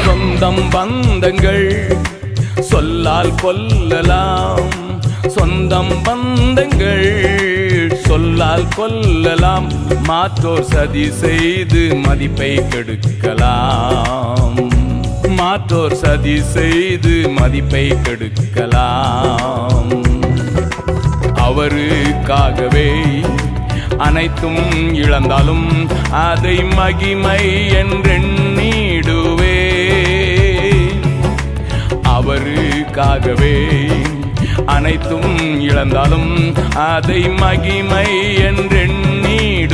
சொந்தம் பந்தங்கள் சொல்லால் கொல்லலாம், சொந்தம் பந்தங்கள் சொல்லால் கொல்லலாம், மாற்றோர் சதி செய்து மதிப்பை கெடுக்கலாம், மாற்றோர் சதி செய்து மதிப்பை கெடுக்கலாம். அவருக்காகவே அனைத்தும் இழந்தாலும் அதை மகிமை என்றெண்ணிடுவே, அவருக்காகவே அனைத்தும் இழந்தாலும் அதை மகிமை என்றெண்ணிடுவேன்.